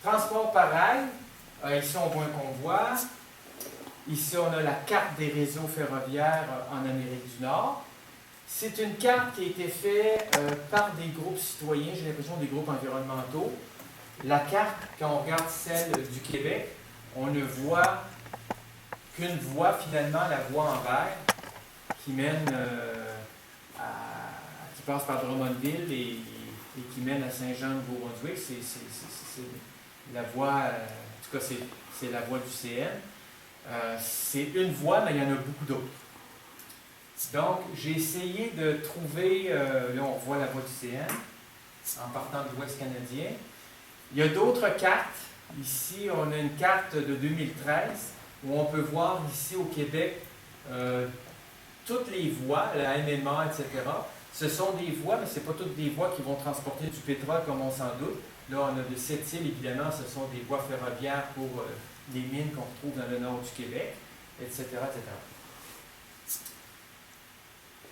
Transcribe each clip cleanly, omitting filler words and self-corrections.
Transport par rail. Ici, on voit un convoi. Ici, on a la carte des réseaux ferroviaires en Amérique du Nord. C'est une carte qui a été faite par des groupes citoyens, j'ai l'impression des groupes environnementaux. La carte, quand on regarde celle du Québec, on ne voit qu'une voie, finalement, la voie en vert, qui mène qui passe par Drummondville et qui mène à Saint-Jean-Nouveau-Brunswick. C'est la voie, en tout cas, c'est la voie du CN. C'est une voie, mais il y en a beaucoup d'autres. Donc, j'ai essayé de trouver, là on voit la voie du CN, en partant de l'Ouest canadien. Il y a d'autres cartes. Ici, on a une carte de 2013, où on peut voir ici au Québec toutes les voies, la MMA, etc. Ce sont des voies, mais ce ne sont pas toutes des voies qui vont transporter du pétrole, comme on s'en doute. Là, on a de cette île, évidemment, ce sont des voies ferroviaires pour les mines qu'on retrouve dans le nord du Québec, etc., etc.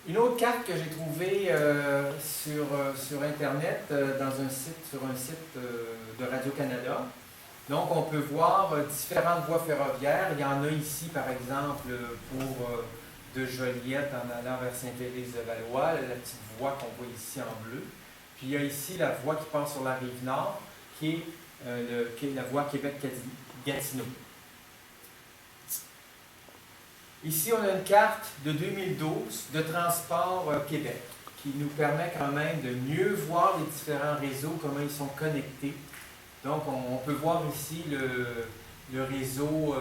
Une autre carte que j'ai trouvée sur Internet, sur un site de Radio-Canada. Donc, on peut voir différentes voies ferroviaires. Il y en a ici, par exemple, pour de Joliette en allant vers Sainte-Élise-de-Valois, la petite voie qu'on voit ici en bleu. Puis, il y a ici la voie qui passe sur la Rive-Nord, qui est la voie Québec-Gatineau. Ici, on a une carte de 2012 de Transport Québec qui nous permet quand même de mieux voir les différents réseaux, comment ils sont connectés. Donc, on peut voir ici le réseau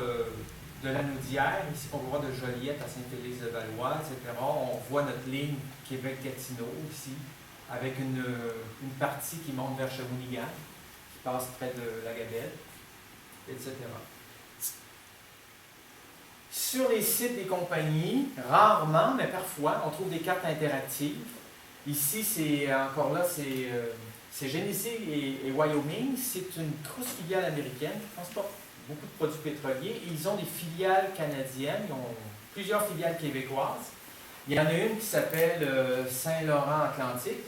de la Naudière, ici on peut voir de Joliette à Sainte-Élise-de-Valois, etc. On voit notre ligne Québec-Gatineau ici, avec une partie qui monte vers Shawinigan, qui passe près de la Gabelle, etc. Sur les sites des compagnies, rarement, mais parfois, on trouve des cartes interactives. Ici, encore là, c'est Genesee et Wyoming. C'est une grosse filiale américaine qui transporte beaucoup de produits pétroliers. Ils ont des filiales canadiennes, ils ont plusieurs filiales québécoises. Il y en a une qui s'appelle Saint-Laurent-Atlantique.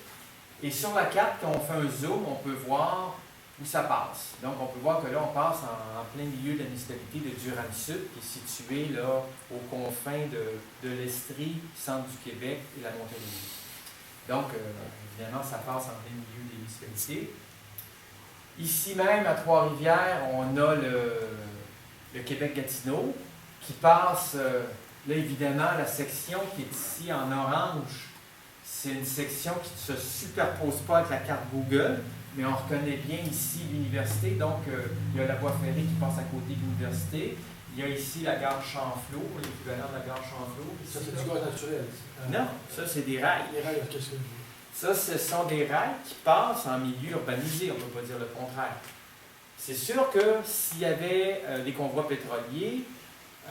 Et sur la carte, quand on fait un zoom, on peut voir où ça passe. Donc, on peut voir que là, on passe en plein milieu de la municipalité de Durham-Sud, qui est située là, aux confins de l'Estrie, centre du Québec et la Montérégie. Donc, évidemment, ça passe en plein milieu des municipalités. Ici même, à Trois-Rivières, on a le Québec-Gatineau, qui passe, là, évidemment, la section qui est ici en orange. C'est une section qui ne se superpose pas avec la carte Google, mais on reconnaît bien ici l'université, donc il y a la voie ferrée qui passe à côté de l'université. Il y a ici la gare Chanflot, l'équivalent de la gare Chanflot. Ça, c'est du gaz naturel. Non, ça, c'est des rails. Les rails, qu'est-ce que ça, ce sont des rails qui passent en milieu urbanisé, on ne peut pas dire le contraire. C'est sûr que s'il y avait des convois pétroliers,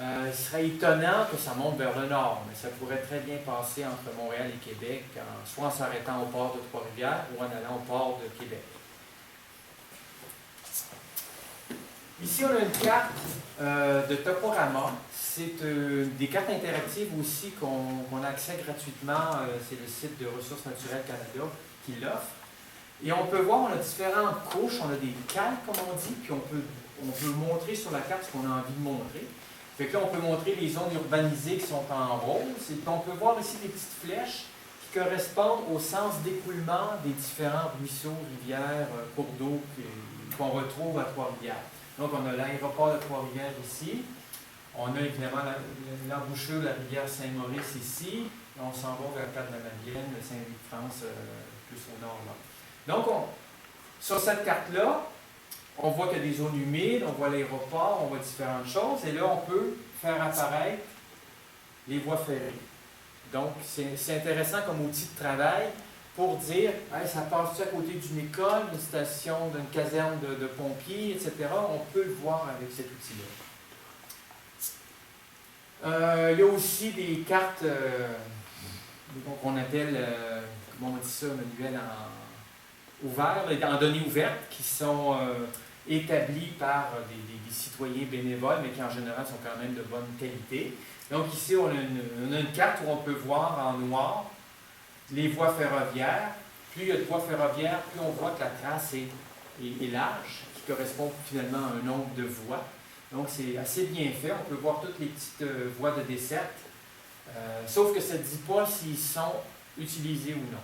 il serait étonnant que ça monte vers le nord, mais ça pourrait très bien passer entre Montréal et Québec, soit en s'arrêtant au port de Trois-Rivières ou en allant au port de Québec. Ici, on a une carte de Toporama. C'est des cartes interactives aussi qu'on a accès gratuitement. C'est le site de Ressources naturelles Canada qui l'offre. Et on peut voir, on a différentes couches, on a des calques, comme on dit, puis on peut montrer sur la carte ce qu'on a envie de montrer. Fait que là, on peut montrer les zones urbanisées qui sont en rose. Et puis on peut voir ici des petites flèches qui correspondent au sens d'écoulement des différents ruisseaux, rivières, cours d'eau qu'on retrouve à Trois-Rivières. Donc, on a l'aéroport de Trois-Rivières ici. On a évidemment l'embouchure de la rivière Saint-Maurice ici. On s'en va vers le Cap de la Madeleine, Saint-Louis-de-France, plus au nord là. Donc, sur cette carte-là, on voit qu'il y a des zones humides, on voit l'aéroport, on voit différentes choses. Et là, on peut faire apparaître les voies ferrées. Donc, c'est intéressant comme outil de travail pour dire, hey, ça passe-tu à côté d'une école, d'une station, d'une caserne de pompiers, etc. On peut le voir avec cet outil-là. Il y a aussi des cartes qu'on appelle, comment on dit ça, manuels ouverts, en données ouvertes, qui sont établies par des citoyens bénévoles, mais qui en général sont quand même de bonne qualité. Donc ici, on a une carte où on peut voir en noir les voies ferroviaires. Plus il y a de voies ferroviaires, plus on voit que la trace est et large, qui correspond finalement à un nombre de voies. Donc, c'est assez bien fait. On peut voir toutes les petites voies de desserte, sauf que ça ne dit pas s'ils sont utilisés ou non.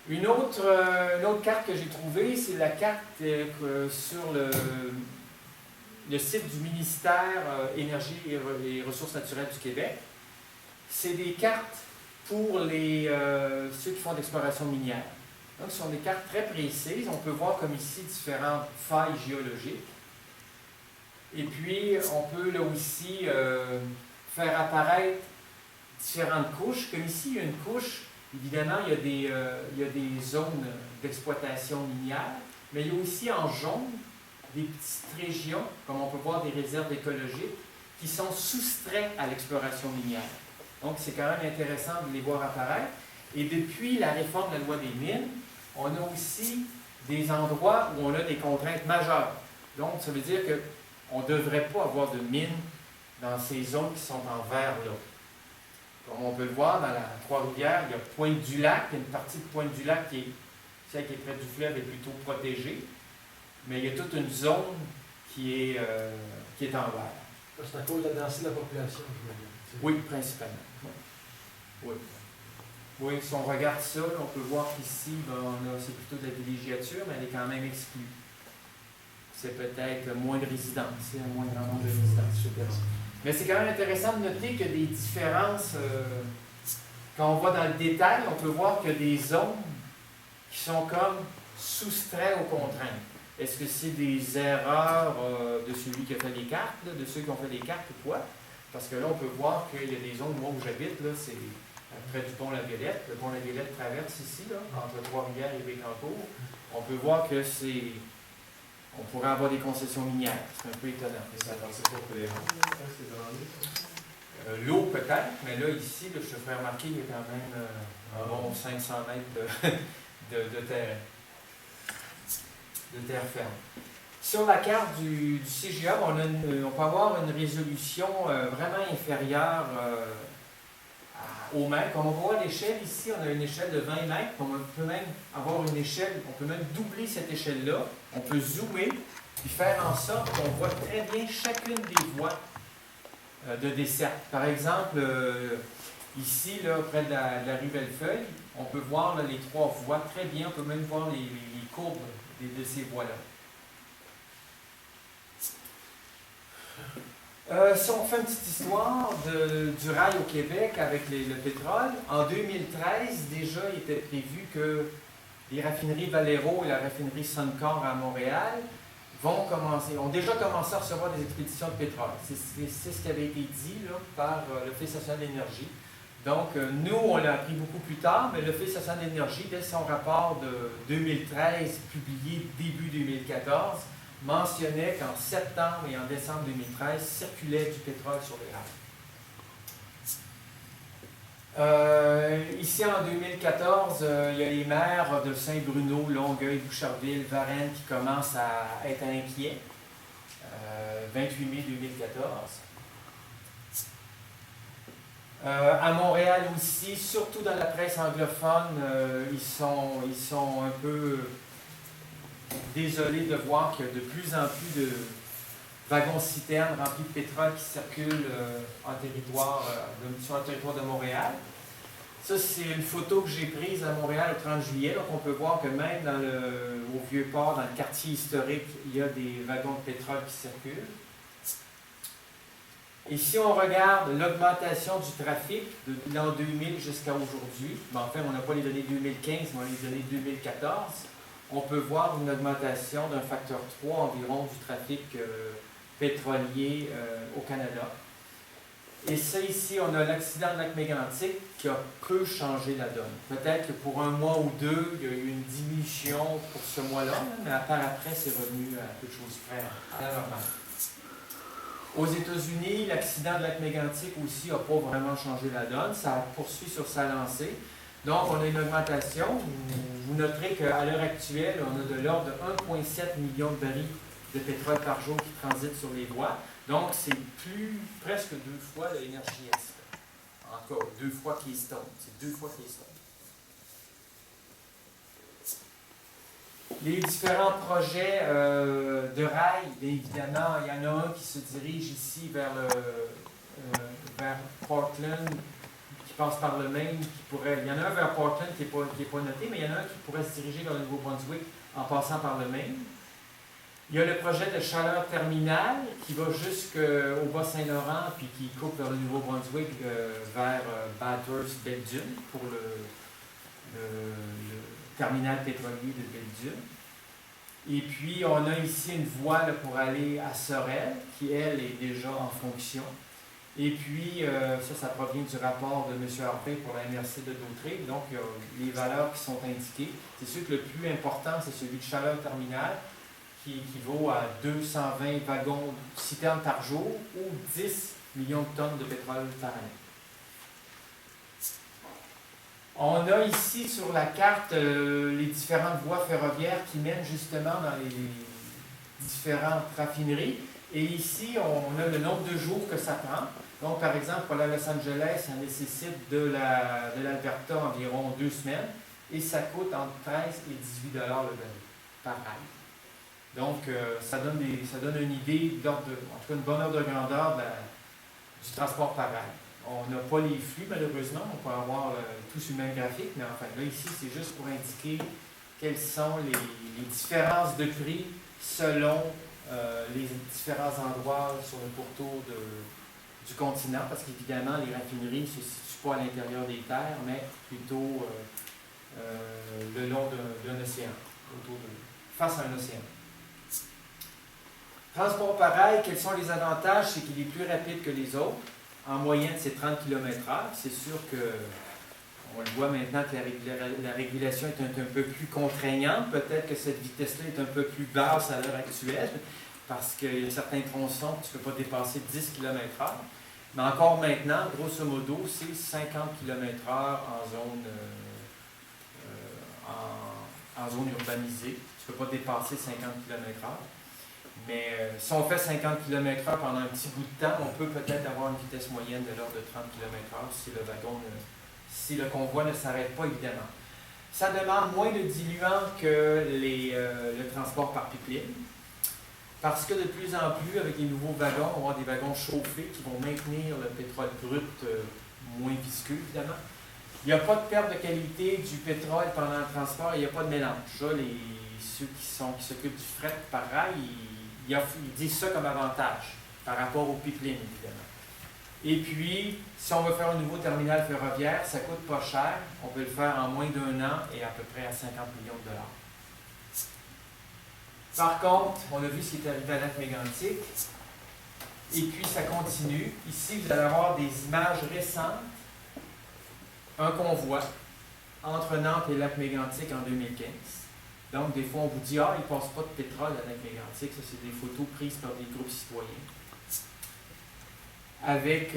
Une autre carte que j'ai trouvée, c'est la carte sur le site du ministère Énergie et Ressources naturelles du Québec. C'est des cartes pour ceux qui font de l'exploration minière. Donc, ce sont des cartes très précises. On peut voir comme ici différentes failles géologiques. Et puis, on peut là aussi faire apparaître différentes couches. Comme ici, il y a une couche, évidemment, il y a des zones d'exploitation minière, mais il y a aussi en jaune des petites régions, comme on peut voir des réserves écologiques, qui sont soustraites à l'exploration minière. Donc, c'est quand même intéressant de les voir apparaître. Et depuis la réforme de la loi des mines, on a aussi des endroits où on a des contraintes majeures. Donc, ça veut dire qu'on ne devrait pas avoir de mines dans ces zones qui sont en vert là. Comme on peut le voir dans la Trois-Rivières, il y a Pointe-du-Lac, il y a une partie de Pointe-du-Lac celle qui est près du fleuve est plutôt protégée, mais il y a toute une zone qui est en vert. C'est à cause de la densité de la population, je veux dire. Oui, principalement. Oui. Oui, si on regarde ça, on peut voir qu'ici, c'est plutôt de la villégiature, mais elle est quand même exclue. C'est peut-être moins de résidences, un moins grand nombre de résidences, etc. Mais c'est quand même intéressant de noter que des différences, quand on va dans le détail, on peut voir qu'il y a des zones qui sont comme soustraites aux contraintes. Est-ce que c'est des erreurs de celui qui a fait les cartes, là, de ceux qui ont fait les cartes ou quoi? Parce que là, on peut voir qu'il y a des zones, moi où j'habite, là, c'est près du pont La Violette. Le pont La Violette traverse ici, là, entre Trois-Rivières et Bécancour. On peut voir que on pourrait avoir des concessions minières. C'est un peu étonnant. Et ça pensait pas pour les l'eau peut-être, mais là, ici, là, je te ferai remarquer qu'il y a quand même un bon 500 mètres de terre ferme. Sur la carte du CGA, on peut avoir une résolution vraiment inférieure aux mètres. Comme on voit l'échelle ici, on a une échelle de 20 mètres. On peut même avoir une échelle, on peut même doubler cette échelle-là. On peut zoomer et faire en sorte qu'on voit très bien chacune des voies de desserte. Par exemple, ici, là, près de la rue Bellefeuille, on peut voir là, les trois voies très bien. On peut même voir les courbes de ces voies-là. Si on fait une petite histoire du rail au Québec avec le pétrole, en 2013, déjà, il était prévu que les raffineries Valero et la raffinerie Suncor à Montréal ont déjà commencé à recevoir des expéditions de pétrole. C'est ce qui avait été dit là, par l'Office national de l'énergie. Donc, nous, on l'a appris beaucoup plus tard, mais l'Office national de l'énergie, dès son rapport de 2013, publié début 2014, mentionnait qu'en septembre et en décembre 2013, circulait du pétrole sur les rails. Ici, en 2014, il y a les maires de Saint-Bruno, Longueuil, Boucherville, Varennes qui commencent à être inquiets. 28 mai 2014. À Montréal aussi, surtout dans la presse anglophone, ils sont un peu désolés de voir qu'il y a de plus en plus de wagons-citernes remplis de pétrole qui circulent sur le territoire de Montréal. Ça, c'est une photo que j'ai prise à Montréal le 30 juillet. Donc, on peut voir que même au Vieux-Port, dans le quartier historique, il y a des wagons de pétrole qui circulent. Et si on regarde l'augmentation du trafic depuis l'an 2000 jusqu'à aujourd'hui, enfin, on n'a pas les données 2015, mais on a les données 2014, on peut voir une augmentation d'un facteur 3 environ du trafic pétrolier au Canada. Et ça, ici, on a l'accident de lac Mégantic qui a peu changé la donne. Peut-être que pour un mois ou deux, il y a eu une diminution pour ce mois-là, mais par après, c'est revenu à peu de choses près à la normale. Aux États-Unis, l'accident de lac Mégantic aussi n'a pas vraiment changé la donne. Ça poursuit sur sa lancée. Donc, on a une augmentation. Vous noterez qu'à l'heure actuelle, on a de l'ordre de 1,7 million de barils de pétrole par jour qui transitent sur les voies. Donc, c'est presque 2 fois l'énergie S. Encore 2 fois Keystone. C'est 2 fois Keystone. Les différents projets de rail, bien évidemment, il y en a un qui se dirige ici vers Portland, qui passe par le Maine, il y en a un vers Portland qui n'est pas noté, mais il y en a un qui pourrait se diriger vers le Nouveau-Brunswick en passant par le Maine. Il y a le projet de chaleur terminale qui va jusqu'au Bas-Saint-Laurent puis qui coupe vers le Nouveau-Brunswick vers Bathurst, Belgium pour le terminal pétrolier de Belgium. Et puis, on a ici une voie là, pour aller à Sorel, qui, elle, est déjà en fonction. Et puis, ça provient du rapport de M. Harvey pour la MRC de Dautré. Donc, il y a les valeurs qui sont indiquées. C'est sûr que le plus important, c'est celui de chaleur terminale, qui équivaut à 220 wagons citernes par jour ou 10 millions de tonnes de pétrole par année. On a ici sur la carte les différentes voies ferroviaires qui mènent justement dans les différentes raffineries. Et ici, on a le nombre de jours que ça prend. Donc, par exemple, pour la Los Angeles, ça nécessite de l'Alberta environ 2 semaines et ça coûte entre 13 et 18 $ le baril par rail. Donc, ça donne une idée, en tout cas une bonne ordre de grandeur du transport par rail. On n'a pas les flux, malheureusement, on peut avoir tout sur le même graphique, mais enfin, là, ici, c'est juste pour indiquer quelles sont les différences de prix selon les différents endroits sur le pourtour du continent, parce qu'évidemment, les raffineries ne se situent pas à l'intérieur des terres, mais plutôt le long d'un océan, face à un océan. Transport par rail, quels sont les avantages? C'est qu'il est plus rapide que les autres. En moyenne, c'est 30 km/h. C'est sûr qu'on le voit maintenant que la régulation est un peu plus contraignante. Peut-être que cette vitesse-là est un peu plus basse à l'heure actuelle, parce qu'il y a certains tronçons que tu ne peux pas dépasser 10 km/h. Mais encore maintenant, grosso modo, c'est 50 km/h en zone urbanisée. Tu ne peux pas dépasser 50 km/h. Mais si on fait 50 km/h pendant un petit bout de temps, on peut peut-être avoir une vitesse moyenne de l'ordre de 30 km/h si le convoi ne s'arrête pas, évidemment. Ça demande moins de diluant que le transport par pipeline, parce que de plus en plus, avec les nouveaux wagons, on va avoir des wagons chauffés qui vont maintenir le pétrole brut moins visqueux, évidemment. Il n'y a pas de perte de qualité du pétrole pendant le transport, il n'y a pas de mélange. Ça, ceux qui s'occupent du fret par rail, ils disent ça comme avantage par rapport au pipeline, évidemment. Et puis, si on veut faire un nouveau terminal ferroviaire, ça ne coûte pas cher. On peut le faire en moins d'1 an et à peu près à 50 millions de dollars. Par contre, on a vu ce qui est arrivé à Lac-Mégantic. Et puis, ça continue. Ici, vous allez avoir des images récentes. Un convoi entre Nantes et Lac-Mégantic en 2015. Donc, des fois, on vous dit « Ah, il ne passe pas de pétrole à Lac-Mégantic. » Ça, c'est des photos prises par des groupes citoyens. Avec,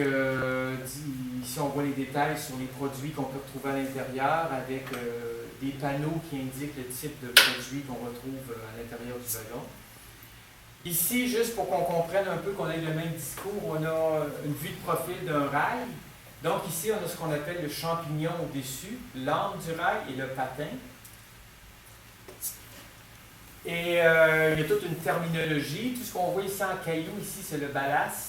ici, on voit les détails sur les produits qu'on peut retrouver à l'intérieur, avec des panneaux qui indiquent le type de produits qu'on retrouve à l'intérieur du wagon. Ici, juste pour qu'on comprenne un peu, qu'on ait le même discours, on a une vue de profil d'un rail. Donc, ici, on a ce qu'on appelle le champignon au-dessus, l'âme du rail et le patin. Et il y a toute une terminologie. Tout ce qu'on voit ici en cailloux, ici, c'est le ballast.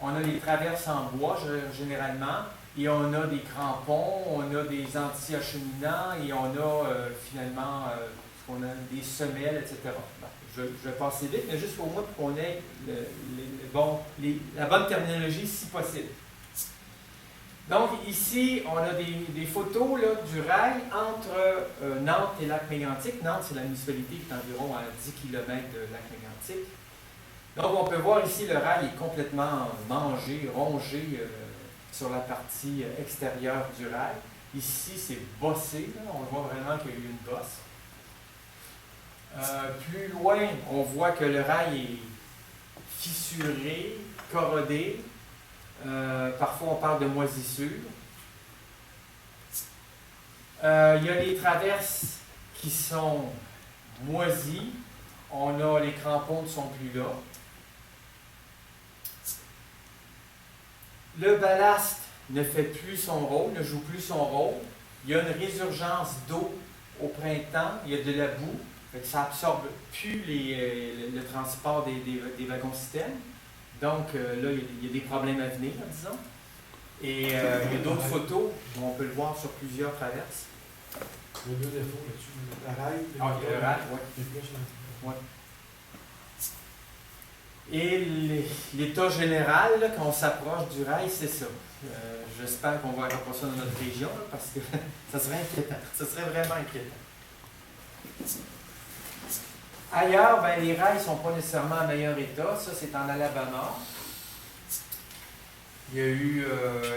On a les traverses en bois, généralement, et on a des crampons, on a des anti-acheminants, et on a finalement des semelles, etc. Bon, je vais passer vite, mais juste au moins pour qu'on ait la bonne terminologie si possible. Donc ici, on a des photos là, du rail entre Nantes et Lac-Mégantic. Nantes, c'est la municipalité qui est environ à 10 km de Lac-Mégantic. Donc on peut voir ici, le rail est complètement mangé, rongé sur la partie extérieure du rail. Ici, c'est bossé, là. On voit vraiment qu'il y a eu une bosse. Plus loin, on voit que le rail est fissuré, corrodé. Parfois, on parle de moisissure. Il y a les traverses qui sont moisies. On a les crampons qui ne sont plus là. Le ballast ne fait plus son rôle, ne joue plus son rôle. Il y a une résurgence d'eau au printemps. Il y a de la boue. Fait que ça absorbe plus le transport des wagons-systèmes. Donc là, il y a des problèmes à venir, disons. Et il y a d'autres photos où on peut le voir sur plusieurs traverses. Il y a deux défauts là-dessus. La rail, Le rail, oui. et plus là. Ouais. Et l'état général, là, quand on s'approche du rail, c'est ça. J'espère qu'on va pas ça dans notre région, là, parce que ça serait inquiétant. Ça serait vraiment inquiétant. Ailleurs, ben, les rails ne sont pas nécessairement en meilleur état. Ça, c'est en Alabama. Il y a eu,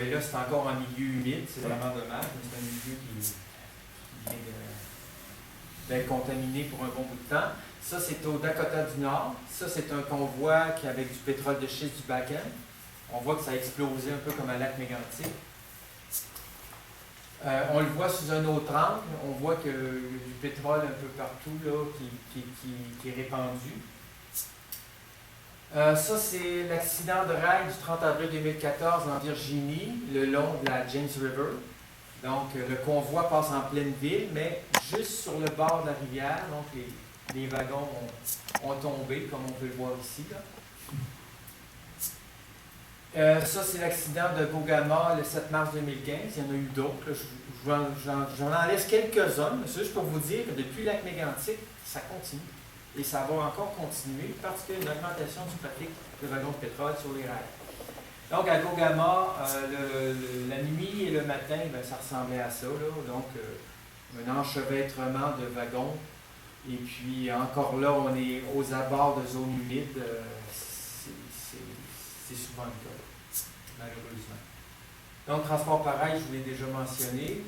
et là, c'est encore en milieu humide. C'est vraiment dommage, mais c'est un milieu qui vient d'être contaminé pour un bon bout de temps. Ça, c'est au Dakota du Nord. Ça, c'est un convoi qui avec du pétrole de schiste du Bakken. On voit que ça a explosé un peu comme un lac mégantique. On le voit sous un autre angle. On voit que du pétrole un peu partout là, qui est répandu. Ça, c'est l'accident de rail du 30 avril 2014 en Virginie, le long de la James River. Donc, le convoi passe en pleine ville, mais juste sur le bord de la rivière. Donc, les wagons ont tombé, comme on peut le voir ici. Là. Ça, c'est l'accident de Bogama le 7 mars 2015. Il y en a eu d'autres. J'en en laisse quelques-uns. C'est juste pour vous dire que depuis le lac mégantique, ça continue. Et ça va encore continuer parce qu'il y a une augmentation du trafic de wagons de pétrole sur les rails. Donc, à Gogama, la nuit et le matin, ben, ça ressemblait à ça. Là. Donc, un enchevêtrement de wagons. Et puis, encore là, on est aux abords de zones humides. C'est souvent le cas, malheureusement. Donc, transport par rail, je vous l'ai déjà mentionné.